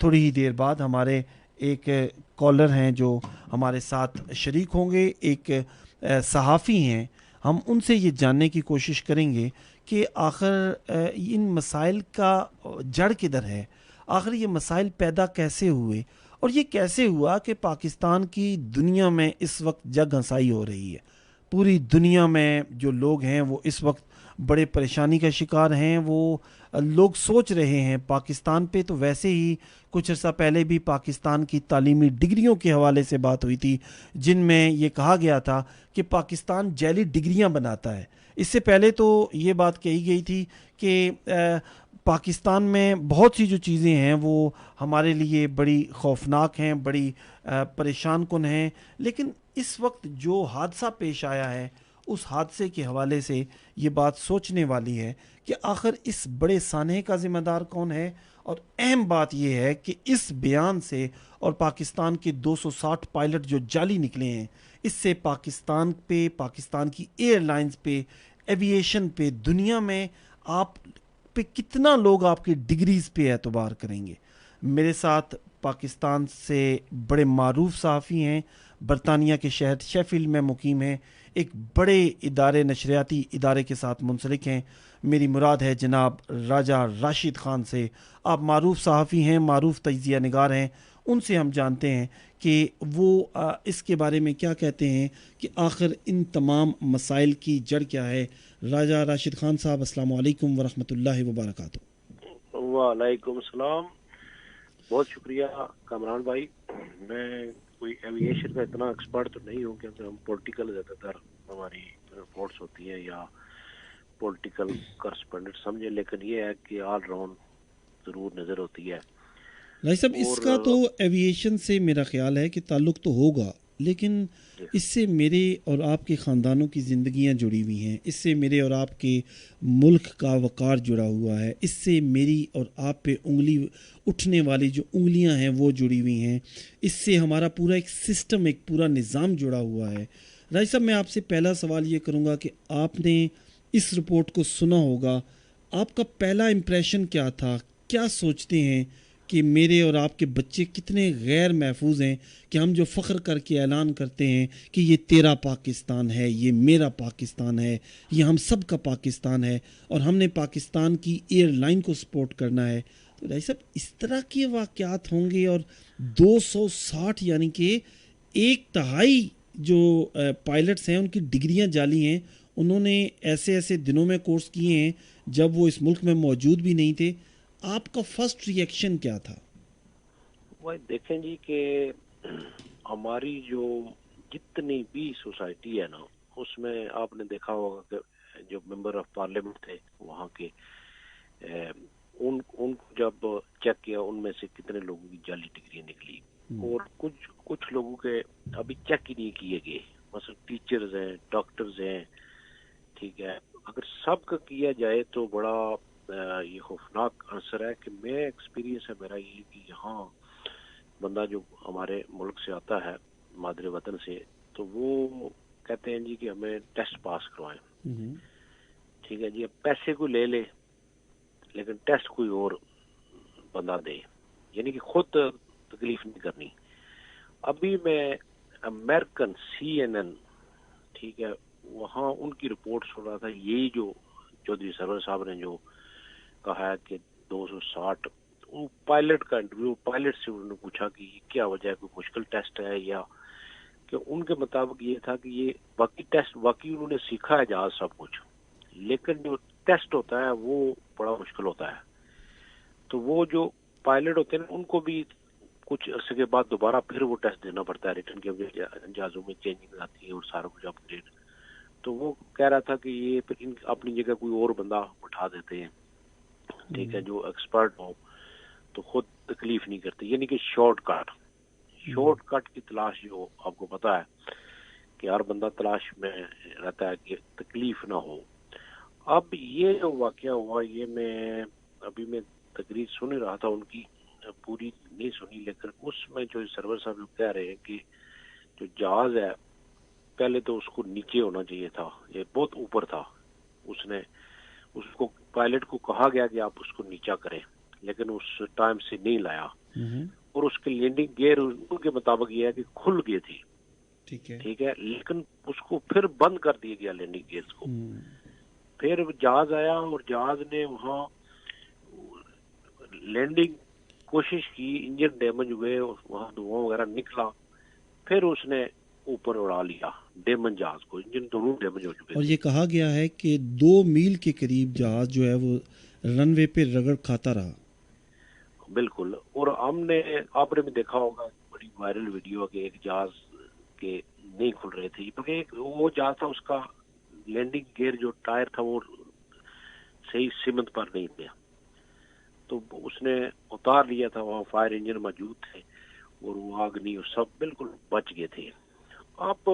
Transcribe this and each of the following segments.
تھوڑی ہی دیر بعد ہمارے ایک کالر ہیں جو ہمارے ساتھ شریک ہوں گے، ایک صحافی ہیں. ہم ان سے یہ جاننے کی کوشش کریں گے کہ آخر ان مسائل کا جڑ کدھر ہے، آخر یہ مسائل پیدا کیسے ہوئے، اور یہ کیسے ہوا کہ پاکستان کی دنیا میں اس وقت جگ ہنسائی ہو رہی ہے. پوری دنیا میں جو لوگ ہیں وہ اس وقت بڑے پریشانی کا شکار ہیں. وہ لوگ سوچ رہے ہیں پاکستان پہ. تو ویسے ہی کچھ عرصہ پہلے بھی پاکستان کی تعلیمی ڈگریوں کے حوالے سے بات ہوئی تھی، جن میں یہ کہا گیا تھا کہ پاکستان جعلی ڈگریاں بناتا ہے. اس سے پہلے تو یہ بات کہی گئی تھی کہ پاکستان میں بہت سی جو چیزیں ہیں وہ ہمارے لیے بڑی خوفناک ہیں، بڑی پریشان کن ہیں. لیکن اس وقت جو حادثہ پیش آیا ہے، اس حادثے کے حوالے سے یہ بات سوچنے والی ہے کہ آخر اس بڑے سانحے کا ذمہ دار کون ہے. اور اہم بات یہ ہے کہ اس بیان سے اور پاکستان کے 260 پائلٹ جو جعلی نکلے ہیں، اس سے پاکستان پہ، پاکستان کی ایئر لائنز پہ، ایویشن پہ، دنیا میں آپ پہ کتنا لوگ آپ کی ڈگریز پہ اعتبار کریں گے. میرے ساتھ پاکستان سے بڑے معروف صحافی ہیں، برطانیہ کے شہر شیفیلڈ میں مقیم ہیں، ایک بڑے ادارے، نشریاتی ادارے کے ساتھ منسلک ہیں. میری مراد ہے جناب راجہ راشد خان سے. آپ معروف صحافی ہیں، معروف تجزیہ نگار ہیں. ان سے ہم جانتے ہیں کہ وہ اس کے بارے میں کیا کہتے ہیں کہ آخر ان تمام مسائل کی جڑ کیا ہے. راجہ راشد خان صاحب، السلام علیکم ورحمۃ اللہ وبرکاتہ. وعلیکم السلام. بہت شکریہ کامران بھائی. میں کوئی ایویشن کا اتنا ایکسپرٹ تو نہیں ہوں کیونکہ ہم پولیٹیکل زیادہ تر ہماری رپورٹس ہوتی ہیں یا پولیٹیکل کرسپونڈنٹ سمجھے، لیکن یہ ہے کہ آل راؤنڈ ضرور نظر ہوتی ہے. بھائی صاحب، اس اور کا تو ایویشن سے میرا خیال ہے کہ تعلق تو ہوگا، لیکن اس سے میرے اور آپ کے خاندانوں کی زندگیاں جڑی ہوئی ہیں، اس سے میرے اور آپ کے ملک کا وقار جڑا ہوا ہے، اس سے میری اور آپ پہ انگلی اٹھنے والی جو انگلیاں ہیں وہ جڑی ہوئی ہیں، اس سے ہمارا پورا ایک سسٹم، ایک پورا نظام جڑا ہوا ہے. راج صاحب، میں آپ سے پہلا سوال یہ کروں گا کہ آپ نے اس رپورٹ کو سنا ہوگا. آپ کا پہلا امپریشن کیا تھا؟ کیا سوچتے ہیں کہ میرے اور آپ کے بچے کتنے غیر محفوظ ہیں کہ ہم جو فخر کر کے اعلان کرتے ہیں کہ یہ تیرا پاکستان ہے، یہ میرا پاکستان ہے، یہ ہم سب کا پاکستان ہے، اور ہم نے پاکستان کی ایئر لائن کو سپورٹ کرنا ہے. تو بھائی صاحب، اس طرح کے واقعات ہوں گے، اور 260 یعنی کہ ایک تہائی جو پائلٹس ہیں ان کی ڈگریاں جعلی ہیں. انہوں نے ایسے ایسے دنوں میں کورس کیے ہیں جب وہ اس ملک میں موجود بھی نہیں تھے. آپ کا فرسٹ ری ایکشن کیا تھا؟ وہ دیکھیں جی کہ ہماری جو جتنی بھی سوسائٹی ہے نا، اس میں آپ نے دیکھا ہوگا کہ جو ممبر آف پارلیمنٹ تھے وہاں کے، ان کو جب چیک کیا ان میں سے کتنے لوگوں کی جعلی ڈگریاں نکلی، اور کچھ لوگوں کے ابھی چیک ہی نہیں کیے گئے. مثلا ٹیچرز ہیں، ڈاکٹرز ہیں، ٹھیک ہے. اگر سب کا کیا جائے تو بڑا یہ خوفناک عنصر ہے. کہ میں ایکسپیرینس ہے میرا یہ کہ یہاں بندہ جو ہمارے ملک سے آتا ہے، مادر وطن سے، تو وہ کہتے ہیں جی کہ ہمیں ٹیسٹ پاس کروائیں. ٹھیک ہے جی، اب پیسے کو لے لے لیکن ٹیسٹ کوئی اور بندہ دے، یعنی کہ خود تکلیف نہیں کرنی. ابھی میں امریکن CNN، ٹھیک ہے، وہاں ان کی رپورٹ سن رہا تھا. یہی جو چودھری سرور صاحب نے جو کہا ہے کہ 260 پائلٹ کا انٹرویو، پائلٹ سے انہوں نے پوچھا کہ یہ کیا وجہ ہے، کوئی مشکل ٹیسٹ ہے، یا کہ ان کے مطابق یہ تھا کہ یہ باقی ٹیسٹ واقعی انہوں نے سیکھا ہے جہاز سب کچھ، لیکن جو ٹیسٹ ہوتا ہے وہ بڑا مشکل ہوتا ہے. تو وہ جو پائلٹ ہوتے ہیں ان کو بھی کچھ عرصے کے بعد دوبارہ پھر وہ ٹیسٹ دینا پڑتا ہے ریٹرن کے، جہازوں میں چینجنگ آتی ہے اور سارا کچھ اپ ڈیٹ. تو وہ کہہ رہا تھا کہ یہ پھر اپنی جگہ کوئی اور بندہ اٹھا دیتے ہیں، ٹھیک ہے، جو ایکسپرٹ ہو، تو خود تکلیف نہیں کرتے. یعنی کہ شارٹ کٹ کی تلاش جو آپ کو پتا ہے کہ ہر بندہ تلاش میں رہتا ہے کہ تکلیف نہ ہو. اب یہ جو واقعہ ہوا، یہ میں تقریر سن رہا تھا ان کی، پوری نہیں سنی، لیکن اس میں جو سرور صاحب کہہ رہے ہیں کہ جو جہاز ہے پہلے تو اس کو نیچے ہونا چاہیے تھا، یہ بہت اوپر تھا. اس کو پائلٹ کو کہا گیا کہ آپ اس کو نیچا کریں، لیکن اس ٹائم سے نہیں لایا. اور اس کے لینڈنگ گیئر ان کے مطابق یہ ہے کہ کھل گئے تھی، ٹھیک ہے، لیکن اس کو پھر بند کر دیا گیا لینڈنگ گیئرز کو. پھر جہاز آیا اور جہاز نے وہاں لینڈنگ کوشش کی، انجن ڈیمیج ہوئے، وہاں دھواں وغیرہ نکلا، پھر اس نے اوپر اڑا لیا ڈیمن جہاز کو، انجن دونوں ڈیمیج ہو چکے تھے. اور یہ کہا گیا ہے کہ 2 میل کے قریب جہاز جو ہے وہ رن وے پہ رگڑ کھاتا رہا. بالکل. اور ہم نے، آپ نے بھی دیکھا ہوگا بڑی وائرل ویڈیو کہ ایک جہاز کے نہیں کھل رہے تھے، کیونکہ وہ جہاز تھا اس کا لینڈنگ گیئر جو ٹائر تھا وہ صحیح سمت پر نہیں تھا، تو اس نے اتار لیا تھا. وہاں فائر انجن موجود تھے اور وہ آگ نہیں، اور سب بالکل بچ گئے تھے. آپ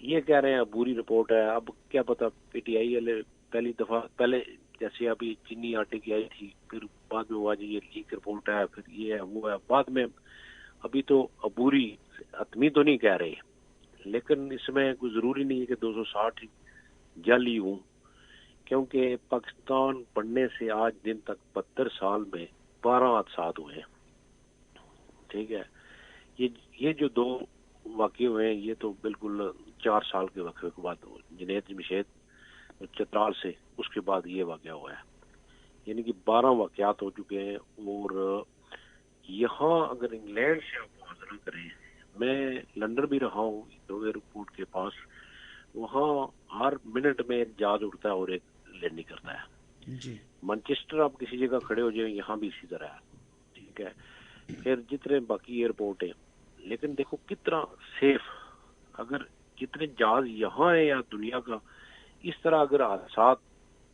یہ کہہ رہے ہیں بری رپورٹ ہے، اب کیا پتا پی ٹی آئی والے پہلی دفعہ، پہلے جیسے ابھی چینی آٹے کی آئی تھی، پھر بعد میں ہوا جی یہ لیک رپورٹ ہے، پھر یہ ہے وہ ہے، بعد میں ابھی تو عبوری حتمی تو نہیں کہہ رہے، لیکن اس میں کوئی ضروری نہیں ہے کہ 260 جل ہی ہوں، کیونکہ پاکستان بننے سے آج دن تک 72 سال میں 12 حادثات ہوئے ہیں. ٹھیک ہے، یہ جو 2 واقع ہوئے ہیں یہ تو بالکل 4 سال کے وقفے کے بعد، جنید جمشید چترال سے، اس کے بعد یہ واقعہ ہوا ہے. یعنی کہ 12 واقعات ہو چکے ہیں. اور یہاں اگر انگلینڈ سے آپ موازنہ کریں، میں لندن بھی رہا ہوں دو ایئرپورٹ کے پاس، وہاں ہر منٹ میں ایک جہاز اڑتا ہے اور ایک لینڈنگ کرتا ہے. جی. مانچسٹر آپ کسی جگہ کھڑے ہو جائیں، یہاں بھی اسی طرح ہے. ٹھیک ہے، پھر جتنے باقی ایئرپورٹ ہیں، لیکن دیکھو کتنا سیف، اگر جتنے جہاز یہاں ہیں یا دنیا کا اس طرح اگر حادثات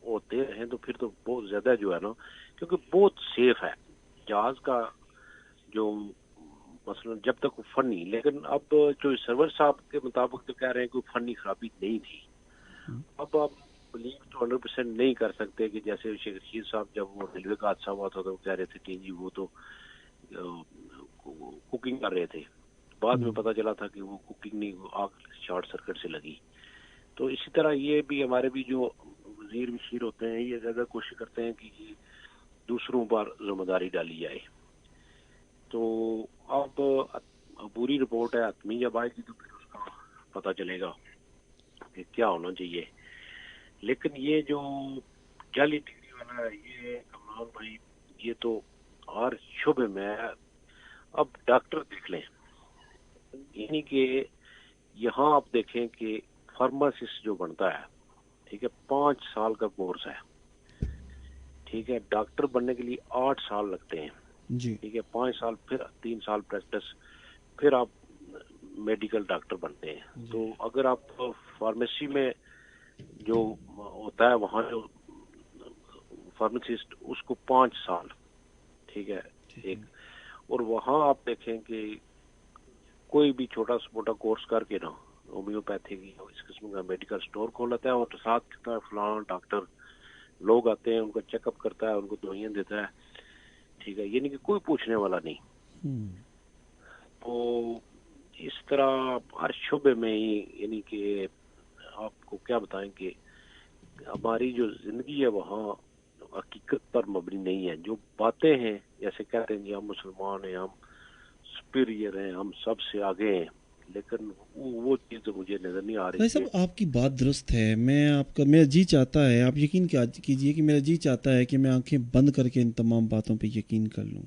ہوتے ہیں تو پھر تو بہت زیادہ جو ہے نا، کیونکہ بہت سیف ہے جہاز کا جو مثلا جب تک فنی، لیکن اب جو سرور صاحب کے مطابق تو کہہ رہے ہیں کہ فنی خرابی نہیں تھی. اب آپ بلیو تو 100% نہیں کر سکتے کہ جیسے شیخ رشید صاحب جب وہ ریلوے کا حادثہ ہوا تھا تو وہ کہہ رہے تھے کہ جی وہ تو کوکنگ کر رہے تھے، بعد میں پتہ چلا تھا کہ وہ کوکنگ نہیں، آگ شارٹ سرکٹ سے لگی. تو اسی طرح یہ بھی ہمارے بھی جو وزیر وشیر ہوتے ہیں یہ زیادہ کوشش کرتے ہیں کہ یہ دوسروں پر ذمہ داری ڈالی جائے. تو اب بری رپورٹ ہے، حتمی جب آئے گی تو پھر اس کا پتہ چلے گا کہ کیا ہونا چاہیے. لیکن یہ جو جعلی ڈگری والا ہے یہ کمران بھائی، یہ تو ہر شعبے میں. اب ڈاکٹر دیکھ لیں، یعنی کہ یہاں آپ دیکھیں کہ فارماسسٹ جو بنتا ہے، ٹھیک ہے، 5 سال کا کورس ہے. ٹھیک ہے، ڈاکٹر بننے کے لیے 8 سال لگتے ہیں. جی. ٹھیک ہے، 5 سال، پھر 3 سال پریکٹس، پھر آپ میڈیکل ڈاکٹر بنتے ہیں. تو اگر آپ فارمیسی میں جو ہوتا ہے وہاں جو فارماسسٹ، اس کو 5 سال. ٹھیک ہے، ایک. اور وہاں آپ دیکھیں کہ کوئی بھی چھوٹا سا موٹا کورس کر کے نا ہومیوپیتھی کی اس قسم کا میڈیکل سٹور کھول لیتا ہے اور ساتھ کہتا ہے فلاں ڈاکٹر، لوگ آتے ہیں ان کو چیک اپ کرتا ہے، ان کو دوائیاں دیتا ہے. ٹھیک ہے، یعنی کہ کوئی پوچھنے والا نہیں. تو اس طرح ہر شعبے میں ہی، یعنی کہ آپ کو کیا بتائیں کہ ہماری جو زندگی ہے وہاں حقیقت پر مبنی نہیں ہے. جو باتیں ہیں جیسے کہتے ہیں جی ہم مسلمان ہیں، ہم سپیریئر ہیں، ہم سب سے آگے ہیں، لیکن وہ چیز مجھے نظر نہیں آ رہی صاحب ہے. آپ کی بات درست ہے. میں آپ کا، میرا جی چاہتا ہے، آپ یقین کیجئے کہ میرا جی چاہتا ہے کہ میں آنکھیں بند کر کے ان تمام باتوں پہ یقین کر لوں،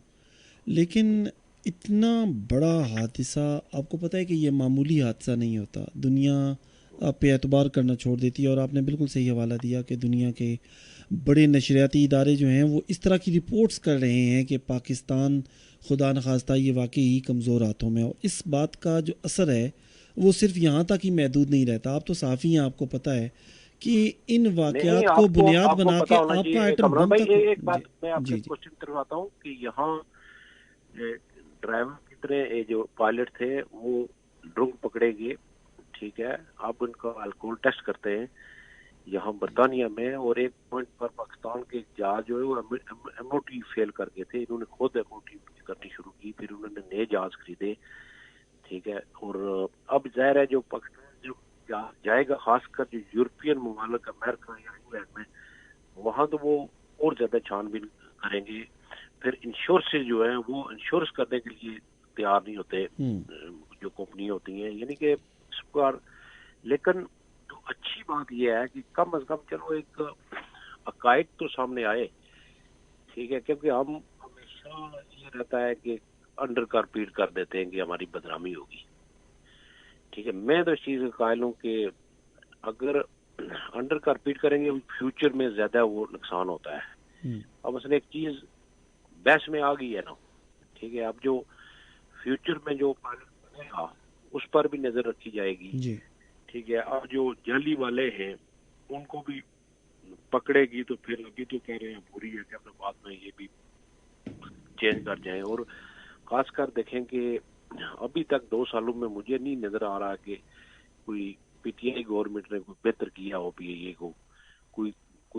لیکن اتنا بڑا حادثہ، آپ کو پتہ ہے کہ یہ معمولی حادثہ نہیں ہوتا. دنیا آپ پہ اعتبار کرنا چھوڑ دیتی ہے. اور آپ نے بالکل صحیح حوالہ دیا کہ دنیا کے بڑے نشریاتی ادارے جو ہیں وہ اس طرح کی رپورٹس کر رہے ہیں کہ پاکستان خدا نخواستہ یہ واقعی کمزور ہاتھوں میں. اور اس بات کا جو اثر ہے وہ صرف یہاں تک ہی محدود نہیں رہتا. آپ تو صحافی ہیں، آپ کو پتہ ہے کہ ان نہیں، واقعات کو بنیاد آپ کو بنا پتا کے ہونا آپ کا چاہیے آئٹم کمران بم بھائی. تک. ایک بات میں آپ سے جی. کوشچن کرواتا ہوں کہ یہاں ڈرائیور کتنے جو پائلٹ تھے وہ ڈرگ پکڑے گئے. ٹھیک ہے، آپ ان کا الکوہول ٹیسٹ کرتے ہیں یہاں برطانیہ میں، اور ایک پوائنٹ پر پاکستان کے جہاز جو ہے وہ ایم او ٹی فیل کر گئے تھے. انہوں نے خود ایم او ٹی کرنی شروع کی، پھر انہوں نے نئے جہاز خریدے. ٹھیک ہے، اور اب ظاہر ہے جو پاکستان جو جائے گا، خاص کر جو یورپین ممالک امریکہ یا انگلینڈ میں، وہاں تو وہ اور زیادہ چھان بین کریں گے. پھر انشورنس جو ہیں وہ انشورنس کرنے کے لیے تیار نہیں ہوتے جو کمپنی ہوتی ہیں، یعنی کہ اس پر. لیکن جو اچھی بات یہ ہے کہ کم از کم چلو ایک عقائد تو سامنے آئے، ٹھیک ہے، کیونکہ ہم ہمیشہ یہ رہتا ہے کہ انڈر کارپیٹ کر دیتے ہیں کہ ہماری بدنامی ہوگی، ٹھیک ہے. میں تو اس چیز کا قائل ہوں کہ اگر انڈر کارپیٹ کریں گے فیوچر میں زیادہ وہ نقصان ہوتا ہے. اب مثلا ایک چیز بحث میں آ گئی ہے نا، ٹھیک ہے، اب جو فیوچر میں جو پائلٹ بنے گا اس پر بھی نظر رکھی جائے گی، ٹھیک ہے. اب جو جعلی والے ہیں ان کو بھی پکڑے گی تو پھر ابھی تو کہہ رہے ہیں بری ہے کہ اپنے بعد میں یہ بھی چینج کر جائیں. اور خاص کر دیکھیں کہ ابھی تک 2 سالوں میں مجھے نہیں نظر آ رہا کہ کوئی پی ٹی آئی گورنمنٹ نے کوئی بہتر کیا ہو پی اے کو، کوئی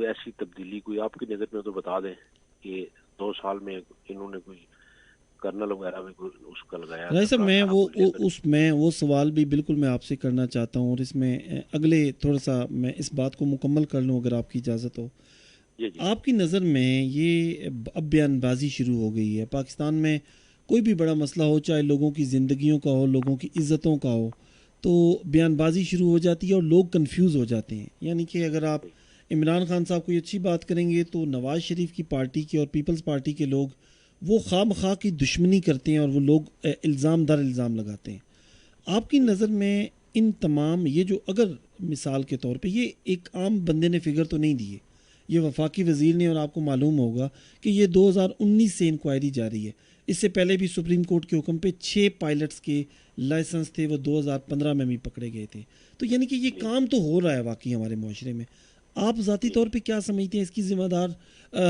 ایسی تبدیلی کوئی آپ کی نظر میں تو بتا دیں کہ 2 سال میں انہوں نے کوئی کرنل وغیرہ میں کوئی اس کا لگایا. رائی صاحب میں وہ سوال بھی بالکل میں آپ سے کرنا چاہتا ہوں، اور اس میں اگلے تھوڑا سا میں اس بات کو مکمل کر لوں اگر آپ کی اجازت ہو. آپ کی نظر میں یہ اب بیان بازی شروع ہو گئی ہے پاکستان میں، کوئی بھی بڑا مسئلہ ہو، چاہے لوگوں کی زندگیوں کا ہو، لوگوں کی عزتوں کا ہو، تو بیان بازی شروع ہو جاتی ہے اور لوگ کنفیوز ہو جاتے ہیں. یعنی کہ اگر آپ عمران خان صاحب کوئی اچھی بات کریں گے تو نواز شریف کی پارٹی کے اور پیپلز پارٹی کے لوگ وہ خواہ مخواہ کی دشمنی کرتے ہیں اور وہ لوگ الزام در الزام لگاتے ہیں. آپ کی نظر میں ان تمام یہ جو، اگر مثال کے طور پہ یہ ایک عام بندے نے فگر تو نہیں دیے، یہ وفاقی وزیر نے، اور آپ کو معلوم ہوگا کہ یہ 2019 سے انکوائری جاری ہے. اس سے پہلے بھی سپریم کورٹ کے حکم پہ 6 پائلٹس کے لائسنس تھے، وہ 2015 میں بھی پکڑے گئے تھے. تو یعنی کہ یہ کام تو ہو رہا ہے واقعی ہمارے معاشرے میں. آپ ذاتی طور پہ کیا سمجھتے ہیں، اس کی ذمہ دار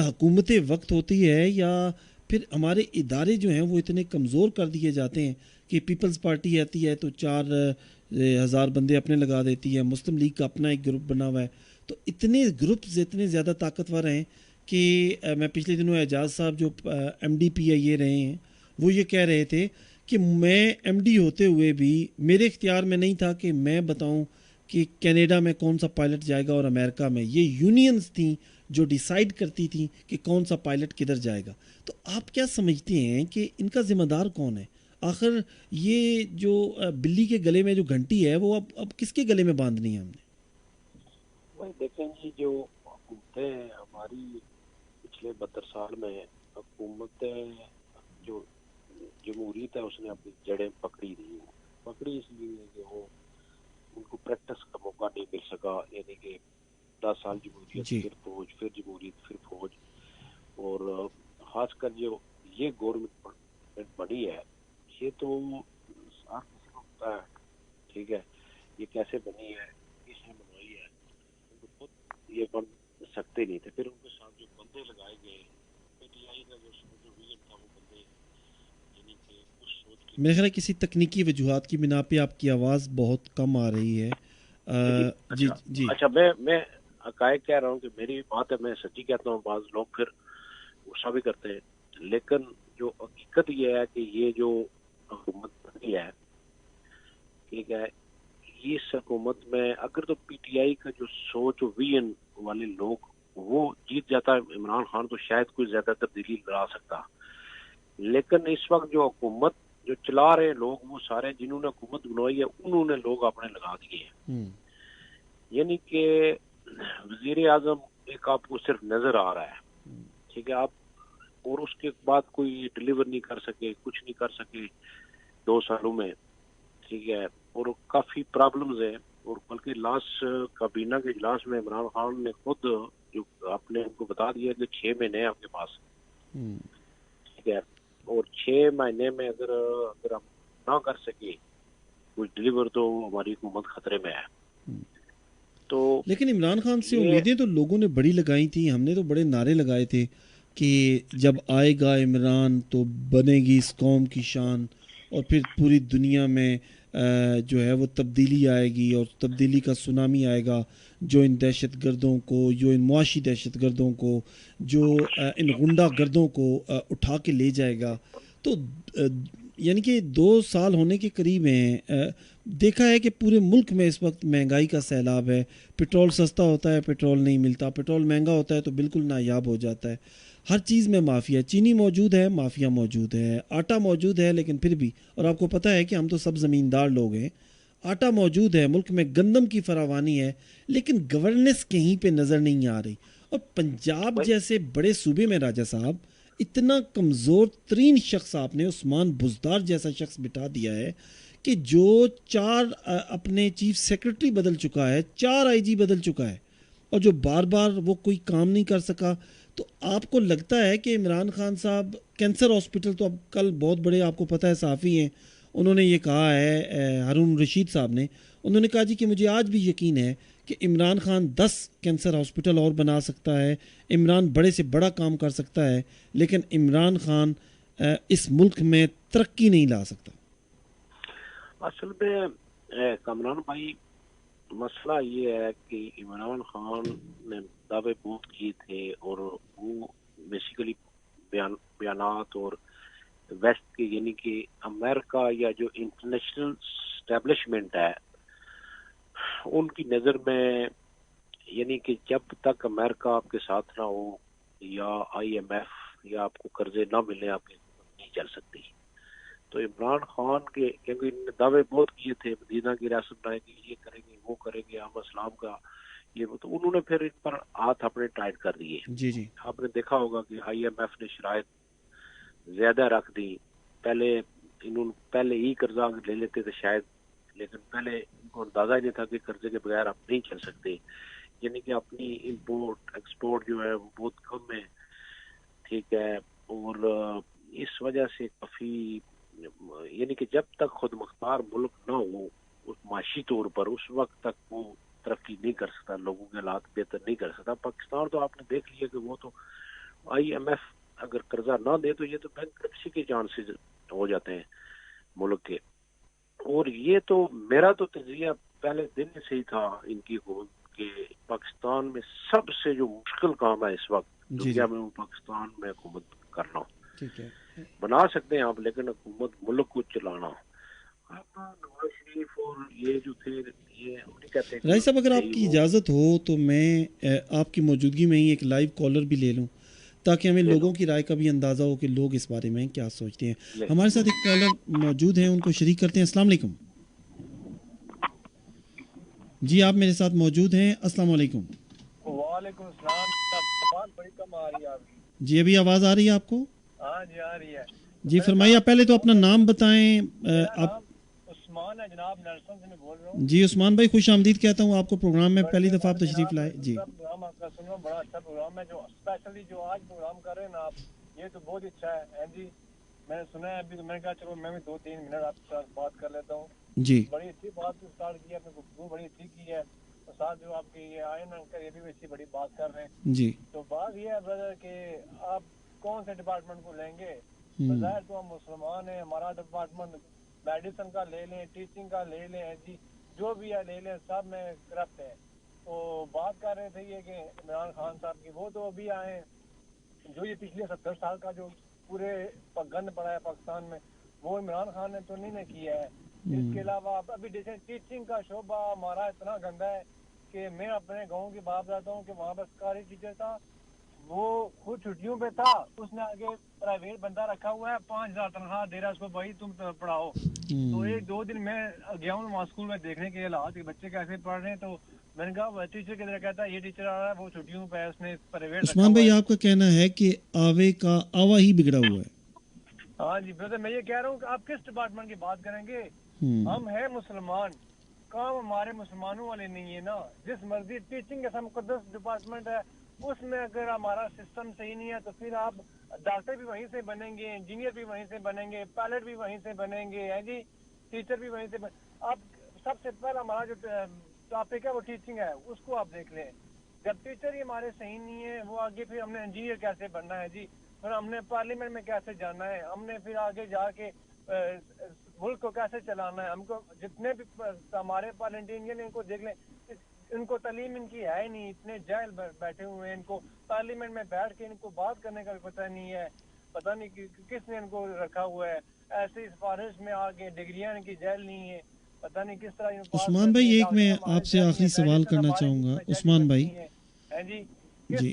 حکومت وقت ہوتی ہے یا پھر ہمارے ادارے جو ہیں وہ اتنے کمزور کر دیے جاتے ہیں کہ پیپلز پارٹی آتی ہے تو 4,000 بندے اپنے لگا دیتی ہے، مسلم لیگ کا اپنا ایک گروپ بنا ہوا ہے، تو اتنے گروپز اتنے زیادہ طاقتور ہیں کہ میں پچھلے دنوں اعجاز صاحب جو ایم ڈی پی آئی اے رہے ہیں وہ یہ کہہ رہے تھے کہ میں ایم ڈی ہوتے ہوئے بھی میرے اختیار میں نہیں تھا کہ میں بتاؤں کہ کینیڈا میں کون سا پائلٹ جائے گا اور امریکہ میں. یہ یونینز تھیں جو ڈیسائیڈ کرتی تھیں کہ کون سا پائلٹ کدھر جائے گا. تو آپ کیا سمجھتے ہیں کہ ان کا ذمہ دار کون ہے آخر؟ یہ جو بلی کے گلے میں جو گھنٹی ہے وہ اب کس کے گلے میں باندھنی ہے ہم نے؟ وہی دیکھیں جی، جو حکومتیں ہماری پچھلے 72 سال میں حکومتیں جو جمہوریت ہے اس نے اپنی جڑیں پکڑی اس لیے کہ وہ ان کو پریکٹس کا موقع نہیں مل سکا. یعنی کہ 10 سال جمہوریت، پھر فوج، پھر جمہوریت، پھر فوج. اور خاص کر جو یہ گورنمنٹ بنی ہے یہ تو ہر کسی کو پتا ہے، ٹھیک ہے، یہ کیسے بنی ہے، کس نے بنوائی ہے. ان کو خود یہ بن سکتے نہیں تھے. پھر ان کے ساتھ جو بندے لگائے گئے پی ٹی آئی کا جو ویژن تھا، وہ بندے یعنی کہ اس سوچ کے، میرے خیال ہے کسی تکنیکی وجوہات کی بنا پہ آپ کی آواز بہت کم آ رہی ہے. جی اچھا، میں حقائق کہہ رہا ہوں کہ میری بات ہے، میں سچی کہتا ہوں. بعض لوگ پھر غصہ بھی کرتے ہیں، لیکن جو حقیقت یہ ہے کہ یہ جو حکومت بنی ہے، ٹھیک ہے، اس حکومت میں اگر تو پی ٹی آئی کا جو سوچ ویژن والے لوگ وہ جیت جاتا ہے عمران خان تو شاید کوئی زیادہ تبدیلی لا سکتا. لیکن اس وقت جو حکومت جو چلا رہے لوگ وہ سارے جنہوں نے حکومت بنوائی ہے انہوں نے لوگ اپنے لگا دیے ہیں. یعنی کہ وزیر اعظم ایک آپ کو صرف نظر آ رہا ہے، ٹھیک ہے، آپ اور اس کے بعد کوئی ڈلیور نہیں کر سکے، کچھ نہیں کر سکے 2 سالوں میں، ٹھیک ہے. اور کافی پرابلمز ہیں. اور بلکہ لاسٹ کابینہ کے اجلاس میں عمران خان نے خود جو آپ نے ان کو بتا دیا کہ 6 مہینے ہیں آپ کے پاس، ٹھیک ہے، اور 6 مہینے میں اگر ہم نہ کر سکے کچھ ڈلیور تو ہماری حکومت خطرے میں ہے. تو لیکن عمران خان سے امیدیں تو لوگوں نے بڑی لگائی تھیں، ہم نے تو بڑے نعرے لگائے تھے کہ جب آئے گا عمران تو بنے گی اس قوم کی شان، اور پھر پوری دنیا میں جو ہے وہ تبدیلی آئے گی اور تبدیلی کا سونامی آئے گا، جو ان دہشت گردوں کو، جو ان معاشی دہشت گردوں کو، جو ان غنڈہ گردوں کو اٹھا کے لے جائے گا. تو یعنی کہ 2 سال ہونے کے قریب ہیں. دیکھا ہے کہ پورے ملک میں اس وقت مہنگائی کا سیلاب ہے. پٹرول سستا ہوتا ہے، پٹرول نہیں ملتا، پٹرول مہنگا ہوتا ہے تو بالکل نایاب ہو جاتا ہے. ہر چیز میں مافیا، چینی موجود ہے، مافیا موجود ہے، آٹا موجود ہے، لیکن پھر بھی، اور آپ کو پتہ ہے کہ ہم تو سب زمیندار لوگ ہیں، آٹا موجود ہے، ملک میں گندم کی فراوانی ہے، لیکن گورننس کہیں پہ نظر نہیں آ رہی. اور پنجاب جیسے بڑے صوبے میں راجہ صاحب اتنا کمزور ترین شخص آپ نے عثمان بزدار جیسا شخص بٹھا دیا ہے کہ جو 4 اپنے چیف سیکرٹری بدل چکا ہے، 4 آئی جی بدل چکا ہے، اور جو بار بار وہ کوئی کام نہیں کر سکا. تو آپ کو لگتا ہے کہ عمران خان صاحب کینسر ہاسپٹل، تو اب کل بہت بڑے آپ کو پتہ ہے صحافی ہیں، انہوں نے یہ کہا ہے، ہارون رشید صاحب نے، انہوں نے کہا جی کہ مجھے آج بھی یقین ہے کہ عمران خان 10 کینسر ہاسپٹل اور بنا سکتا ہے، عمران بڑے سے بڑا کام کر سکتا ہے، لیکن عمران خان اس ملک میں ترقی نہیں لا سکتا. اصل میں کامران بھائی مسئلہ یہ ہے کہ عمران خان نے دعوے بہت کیے تھے، اور وہ بیسیکلی بیانات اور ویسٹ کے یعنی کہ امریکہ یا جو انٹرنیشنل اسٹیبلشمنٹ ہے ان کی نظر میں، یعنی کہ جب تک امریکہ آپ کے ساتھ نہ ہو یا آئی ایم ایف یا آپ کو قرضے نہ ملے آپ کی حکومت نہیں چل سکتی. تو عمران خان کے کیونکہ انہوں نے دعوے بہت کیے تھے، مدینہ کی ریاست بنائیں گے، یہ کریں گے، وہ کریں گے، ہم اسلام کا یہ، تو انہوں نے پھر ان پر ہاتھ اپنے ٹائٹ کر دیے. جی جی آپ نے دیکھا ہوگا کہ آئی ایم ایف نے شرائط زیادہ رکھ دی. پہلے ہی قرضہ لے لیتے تھے شاید، لیکن پہلے ان کو اندازہ ہی نہیں تھا کہ قرضے کے بغیر آپ نہیں چل سکتے. یعنی کہ اپنی امپورٹ ایکسپورٹ جو ہے وہ بہت کم ہے، ٹھیک ہے. اور اس وجہ سے کافی، یعنی کہ جب تک خود مختار ملک نہ ہو اس معاشی طور پر، اس وقت تک وہ ترقی نہیں کر سکتا، لوگوں کے حالات بہتر نہیں کر سکتا. پاکستان تو آپ نے دیکھ لیا کہ وہ تو آئی ایم ایف اگر قرضہ نہ دے تو یہ تو بینکرپسی کے چانسز ہو جاتے ہیں ملک کے. اور یہ تو میرا تو تجزیہ پہلے دن سے ہی تھا ان کی حکومت کہ پاکستان میں سب سے جو مشکل کام ہے اس وقت دنیا میں وہ پاکستان میں حکومت کرنا. ٹھیک ہے، بنا سکتے ہیں آپ، لیکن حکومت ملک کو چلانا. نواز شریف اور یہ جو تھے یہ نہیں کہتے کہ رائی صاحب اگر آپ کی اجازت ہو تو میں آپ کی موجودگی میں ہی ایک لائیو کالر بھی لے لوں تاکہ ہمیں لوگوں کی رائے کا بھی اندازہ ہو کہ لوگ اس بارے میں کیا سوچتے ہیں. ہمارے ساتھ ایک کالر موجود ہیں، ان کو شریک کرتے ہیں. السلام علیکم. جی آپ میرے ساتھ موجود ہیں. السلام علیکم. وعلیکم السلام. آواز بڑی کم آ رہی ہے آپ کی. جی ابھی آواز آ رہی ہے آپ کو؟ ہاں جی آ رہی ہے. جی فرمائیے. آپ پہلے تو اپنا نام بتائیں. آپ عثمان ہے جناب، نیلسن سے میں بول رہا ہوں. جی عثمان بھائی خوش آمدید کہتا ہوں آپ کو پروگرام میں، پہلی دفعہ آپ تشریف لائے. جی پروگرام آپ کا سن رہا ہوں، بڑا اچھا پروگرام ہے. جو اسپیشلی جو آج پروگرام کر رہے ہیں نا آپ، یہ تو بہت اچھا ہے جی. میں نے سنا ہے ابھی، تو میں نے کہا چلو میں بھی 2-3 منٹ آپ کے ساتھ بات کر لیتا ہوں. جی بڑی اچھی بات اسٹارٹ کی ہے، اپنے گفتگو بڑی اچھی کی ہے. اور ساتھ جو آپ کی یہ آئے نا انکر، یہ بھی اچھی بڑی بات کر رہے ہیں. جی تو بات یہ ہے برادر کہ آپ کون سے ڈپارٹمنٹ کو لیں گے؟ بظاہر تو ہم مسلمان ہیں، ہمارا ڈپارٹمنٹ میڈیسن کا لے لیں، ٹیچنگ کا لے لیں جی، جو بھی ہے لے لیں، سب میں کرپٹ ہے. تو بات کر رہے تھے یہ کہ عمران خان صاحب کی، وہ تو ابھی آئے جو یہ پچھلے 70 سال کا جو پورے گند پڑا ہے پاکستان میں، وہ عمران خان نے تو نہیں کیا ہے. اس کے علاوہ ابھی جیسے ٹیچنگ کا شعبہ ہمارا اتنا گندا ہے کہ میں اپنے گاؤں کی بات بتاتا ہوں کہ وہاں پر سرکاری ٹیچر تھا، وہ خود چھٹیوں پہ تھا، اس نے آگے پرائیویٹ بندہ رکھا ہوا ہے، 5,000 تنخواہ دے رہا ہے اس کو، بھائی تم پڑھاؤ. تو 1-2 دن میں گیا ہوں وہاں اسکول میں دیکھنے کے حالات کہ بچے کیسے پڑھ رہے ہیں. تو میں نے کہا ٹیچر کی طرح کہتا ہے یہ ٹیچر آ رہا ہے وہ چھٹیوں پہ اس نے پرائیویٹ رکھا ہوا ہے. عثمان بھائی آپ کا کہنا ہے کہ آوے کا آوا ہی بگڑا ہوا ہے. ہاں جی بردر، میں یہ کہہ رہا ہوں کہ آپ کس ڈپارٹمنٹ کی بات کریں گے؟ ہم ہیں مسلمان، کام ہمارے مسلمانوں والے نہیں ہے نا. جس مرضی ٹیچنگ ایسا مقدس ڈپارٹمنٹ ہے، اس میں اگر ہمارا سسٹم صحیح نہیں ہے تو پھر آپ ڈاکٹر بھی وہیں سے بنیں گے، انجینئر بھی وہیں سے بنیں گے، پائلٹ بھی وہیں سے بنیں گے جی، ٹیچر بھی وہیں سے آپ سب سے پہلا ہمارا جو ٹاپک ہے وہ ٹیچنگ ہے، اس کو آپ دیکھ لیں. جب ٹیچر ہی ہمارے صحیح نہیں ہے، وہ آگے پھر ہم نے انجینئر کیسے بننا ہے جی، پھر ہم نے پارلیمنٹ میں کیسے جانا ہے، ہم نے پھر آگے جا کے ملک کو کیسے چلانا ہے. ہم کو جتنے بھی ہمارے پارلیمنٹرین ان کو دیکھ لیں، ان کو تعلیم ان کی ہے ہی نہیں، اتنے جاہل بیٹھے ہوئے ہیں. ان کو پارلیمنٹ میں بیٹھ کے ان کو بات کرنے کا بھی پتہ نہیں ہے، پتہ نہیں کس نے ان کو رکھا ہوا ہے. ایسی سفارش میں آگے ڈگریاں ان کی جیل نہیں ہے، پتہ نہیں کس طرح عثمان بھائی ایک میں آپ سے آخری سوال کرنا چاہوں گا. عثمان بھائی جی جی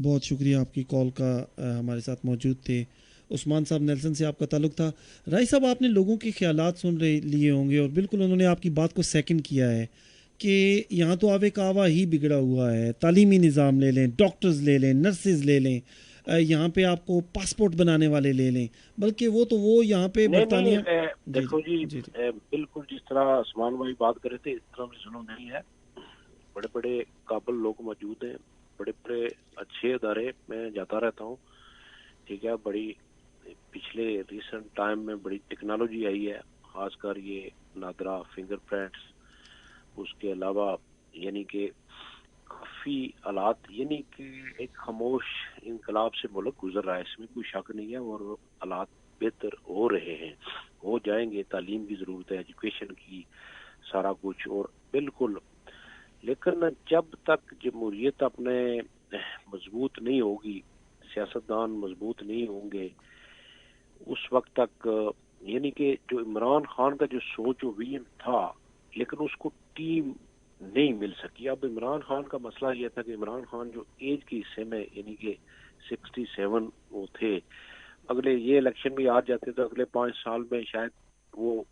بہت شکریہ آپ کی کال کا، ہمارے ساتھ موجود تھے عثمان صاحب نیلسن سے آپ کا تعلق تھا۔ رائی صاحب آپ نے لوگوں کے خیالات سن لیے ہوں گے، اور بالکل انہوں نے آپ کی بات کو سیکنڈ کیا ہے کہ یہاں تو آوے کعوہ ہی بگڑا ہوا ہے۔ تعلیمی نظام لے لیں، ڈاکٹرز لے لیں، نرسز لے لیں، یہاں پہ آپ کو پاسپورٹ بنانے والے لے لیں، بلکہ وہ یہاں پہ برطانیہ دیکھو جی بالکل جس طرح عثمان بھائی بات کرے تھے اس طرح بھی ظلم نہیں ہے۔ بڑے بڑے قابل لوگ موجود ہیں، بڑے بڑے اچھے ادارے میں جاتا رہتا ہوں، ٹھیک ہے۔ بڑی پچھلے ریسنٹ ٹائم میں بڑی ٹیکنالوجی آئی ہے، خاص کر یہ نادرا فنگر پرنٹس، اس کے علاوہ یعنی کہ کافی آلات، یعنی کہ ایک خاموش انقلاب سے ملک گزر رہا ہے، اس میں کوئی شک نہیں ہے، اور آلات بہتر ہو رہے ہیں، ہو جائیں گے۔ تعلیم کی ضرورت ہے، ایجوکیشن کی، سارا کچھ، اور بالکل۔ لیکن جب تک جمہوریت اپنے مضبوط نہیں ہوگی، سیاستدان مضبوط نہیں ہوں گے، اس وقت تک یعنی کہ جو عمران خان کا جو سوچ و ویژن تھا، لیکن اس کو ٹیم نہیں مل سکی۔ اب عمران خان کا مسئلہ یہ تھا کہ عمران خان جو ایج کے حصے میں یعنی کہ 67 وہ تھے، اگلے یہ الیکشن بھی آ جاتے تو اگلے 5 سال میں شاید وہ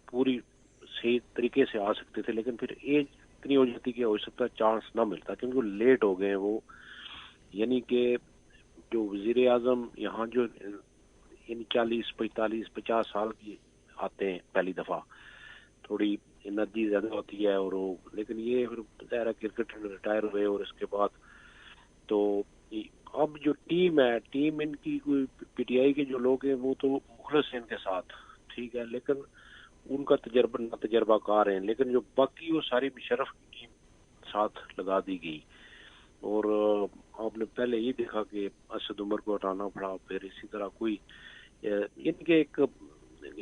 پوری صحیح طریقے سے آ سکتے تھے، لیکن پھر ایج اتنی ہو جاتی کہ ہو سکتا چانس نہ ملتا، کیونکہ وہ لیٹ ہو گئے وہ۔ یعنی کہ جو وزیر اعظم یہاں جو یعنی 40 45 50 سال کی آتے ہیں پہلی دفعہ، تھوڑی انرجی زیادہ ہوتی ہے، اور وہ لیکن یہ پھر ظاہر ہے کرکٹ ریٹائر ہوئے، اور اس کے بعد تو اب جو ٹیم ہے، ٹیم ان کی کوئی پی ٹی آئی کے جو لوگ ہیں وہ تو مخلص ہیں ان کے ساتھ، ٹھیک ہے، لیکن ان کا تجربہ کار ہیں، لیکن جو باقی وہ ساری مشرف کی ٹیم ساتھ لگا دی گئی، اور آپ نے پہلے یہ دیکھا کہ اسد عمر کو ہٹانا پڑا، پھر اسی طرح کوئی یعنی کہ ایک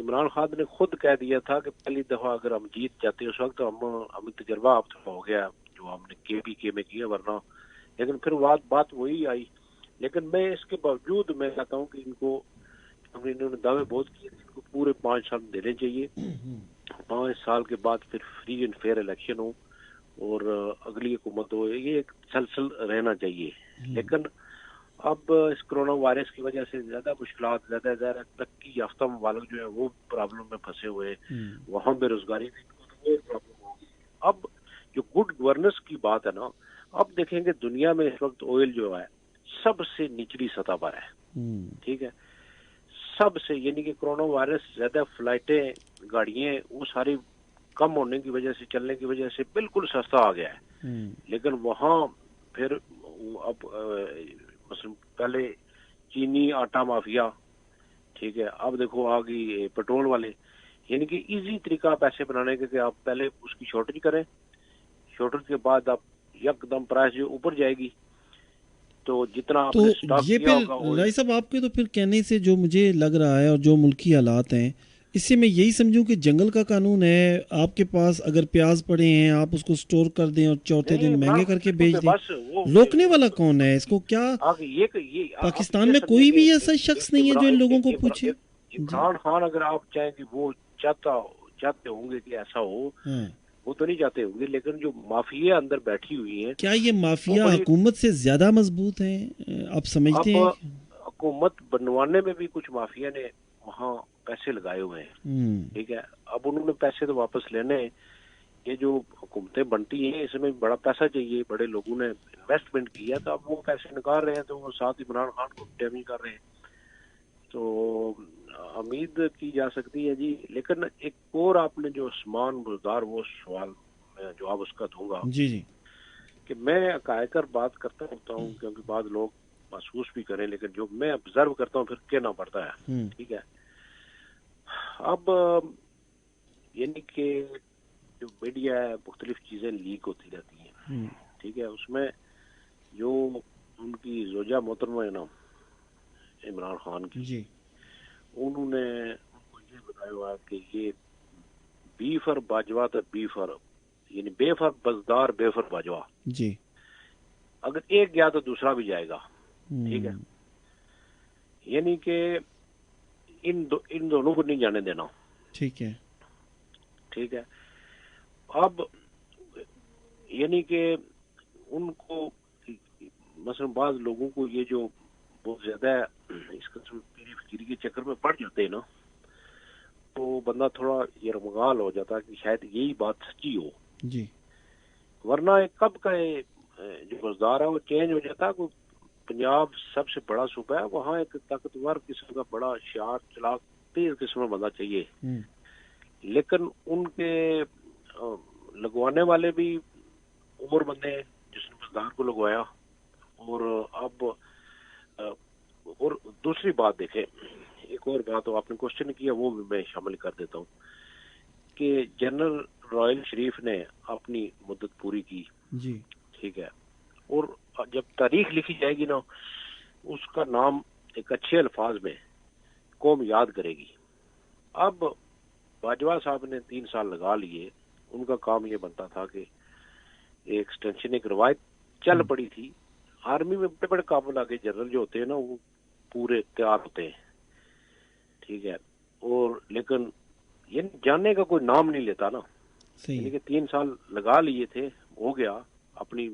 عمران خان نے خود کہہ دیا تھا کہ پہلی دفعہ اگر ہم جیت جاتے اس وقت ہمیں تجربہ اب ہو گیا جو ہم نے کے پی کے میں کیا، ورنہ لیکن پھر بات وہی آئی۔ لیکن میں اس کے باوجود میں کہتا ہوں کہ ان کو انہوں نے دعوے بہت کیے، ان کو پورے 5 سال دینے چاہیے، 5 سال کے بعد پھر فری اینڈ فیئر الیکشن ہو اور اگلی حکومت ہو، یہ ایک سلسل رہنا چاہیے۔ لیکن اب اس کرونا وائرس کی وجہ سے زیادہ مشکلات، زیادہ ترقی یافتہ ممالک جو ہے وہ پرابلم میں پھنسے ہوئے، وہاں بے روزگاری کی پرابلم ہوگی۔ اب جو گڈ گورننس کی بات ہے نا، اب دیکھیں گے دنیا میں اس وقت آئل جو ہے سب سے نچلی سطح پر ہے، ٹھیک ہے، سب سے، یعنی کہ کرونا وائرس زیادہ فلائٹیں، گاڑیاں وہ ساری کم ہونے کی وجہ سے، چلنے کی وجہ سے بالکل سستا آ گیا ہے، لیکن وہاں پھر اب مثلا پہلے چینی آٹا مافیا، ٹھیک ہے، اب دیکھو آ گئی پیٹرول والے، یعنی کہ ایزی طریقہ پیسے بنانے کا کہ آپ پہلے اس کی شارٹیج کریں، شارٹیج کے بعد آپ یک دم پرائس جو اوپر جائے گی تو جتنا آپ نے سٹاک یہ کیا پھر ہوگا۔ رائی صاحب آپ کے تو پھر کہنے سے جو مجھے لگ رہا ہے اور جو ملکی حالات ہیں، اس سے میں یہی سمجھوں کہ جنگل کا قانون ہے، آپ کے پاس اگر پیاز پڑے ہیں آپ اس کو سٹور کر دیں اور چوتھے دن مہنگے کر کے بیچ دیں، روکنے والا کون ہے اس کو؟ کیا پاکستان میں کوئی بھی ایسا شخص نہیں ہے جو ان لوگوں کو پوچھے؟ عمران خان اگر آپ چاہیں کہ وہ چاہتے ہوں گے کہ ایسا ہو، وہ تو نہیں چاہتے ہوں گے، لیکن جو مافیا اندر بیٹھی ہوئی ہیں، کیا یہ مافیا حکومت سے زیادہ مضبوط ہیں آپ سمجھتے ہیں؟ اب حکومت بنوانے میں بھی کچھ مافیا نے وہاں پیسے لگائے ہوئے ہیں، ٹھیک ہے، اب انہوں نے پیسے تو واپس لینے ہیں۔ یہ جو حکومتیں بنتی ہیں اس میں بڑا پیسہ چاہیے، بڑے لوگوں نے انویسٹمنٹ کیا، تو اب وہ پیسے نکال رہے ہیں تو وہ ساتھ عمران خان کو ڈیمیج کر رہے ہیں، تو امید کی جا سکتی ہے جی۔ لیکن ایک اور آپ نے جو عثمان بزدار وہ سوال میں جواب اس کا دوں گا جی جی، کہ میں حقائق بات کرتا ہوتا ہوں، کیونکہ بعض لوگ محسوس بھی کریں، لیکن جو میں آبزرو کرتا ہوں پھر کہنا پڑتا ہے، ٹھیک ہے۔ اب یعنی کہ جو میڈیا ہے مختلف چیزیں لیک ہوتی رہتی ہیں، ٹھیک ہے، اس میں جو ان کی زوجہ محترمہ ہے نا عمران خان کی، جی، انہوں نے ان کو یہ بتایا ہوا کہ یہ بی فر باجوہ تو بی فر، یعنی بے فر بزدار بے فر باجوہ، جی، اگر ایک گیا تو دوسرا بھی جائے گا، ٹھیک ہے، یعنی کہ ان دونوں کو نہیں جانے دینا. ٹھیک ہے. ٹھیک ہے. اب یعنی کہ ان کو مثلا بعض لوگوں کو یہ جو بہت زیادہ اس قسم پیری فکری کے چکر میں پڑ جاتے ہیں نا، تو بندہ تھوڑا یرمغال ہو جاتا ہے کہ شاید یہی بات سچی ہو. جی. ورنہ کب کا جو مزدار ہے وہ چینج ہو جاتا ہے. پنجاب سب سے بڑا صوبہ ہے، وہاں ایک طاقتور قسم کا بڑا شعار چلاک تیز قسم کا بندہ چاہیے، لیکن ان کے لگوانے والے بھی عمر بندے ہیں جس نے مزدار کو لگوایا. اور اب اور دوسری بات دیکھیں، ایک اور بات آپ نے کوشچن کیا وہ بھی میں شامل کر دیتا ہوں کہ جنرل رائل شریف نے اپنی مدت پوری کی. جی. ٹھیک ہے. اور جب تاریخ لکھی جائے گی نا، اس کا نام ایک اچھے الفاظ میں قوم یاد کرے گی. اب باجوہ صاحب نے 3 سال لگا لیے. ان کا کام یہ بنتا تھا کہ ایک ایکسٹینشن، ایک روایت چل پڑی تھی. آرمی میں بڑے بڑے قابل آگے جنرل جو ہوتے ہیں نا وہ پورے تیار ہوتے ہیں. ٹھیک ہے. اور لیکن یہ جاننے کا کوئی نام نہیں لیتا نا. یعنی کہ 3 سال لگا لیے تھے، ہو گیا اپنی.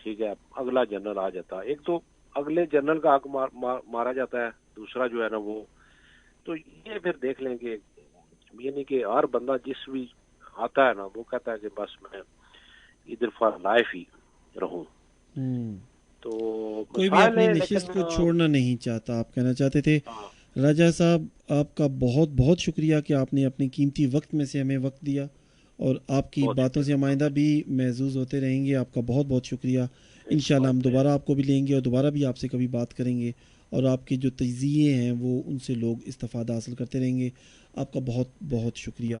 ٹھیک ہے. اگلا جنرل آ جاتا. ایک تو اگلے جنرل کا حق مارا جاتا ہے، دوسرا جو ہے نا وہ. تو یہ پھر دیکھ لیں کہ یعنی کہ ہر بندہ جس بھی آتا ہے نا وہ کہتا ہے کہ بس میں ادھر فار لائف ہی رہوں. تو کوئی بھی اپنی نشست کو چھوڑنا نہیں چاہتا، آپ کہنا چاہتے تھے. راجہ صاحب آپ کا بہت بہت شکریہ کہ آپ نے اپنے قیمتی وقت میں سے ہمیں وقت دیا، اور آپ کی باتوں سے ہم آئندہ بھی محظوظ ہوتے رہیں گے. آپ کا بہت بہت شکریہ. انشاءاللہ ہم دوبارہ آپ کو بھی لیں گے اور دوبارہ بھی آپ سے کبھی بات کریں گے، اور آپ کے جو تجزیے ہیں وہ ان سے لوگ استفادہ حاصل کرتے رہیں گے. آپ کا بہت بہت شکریہ.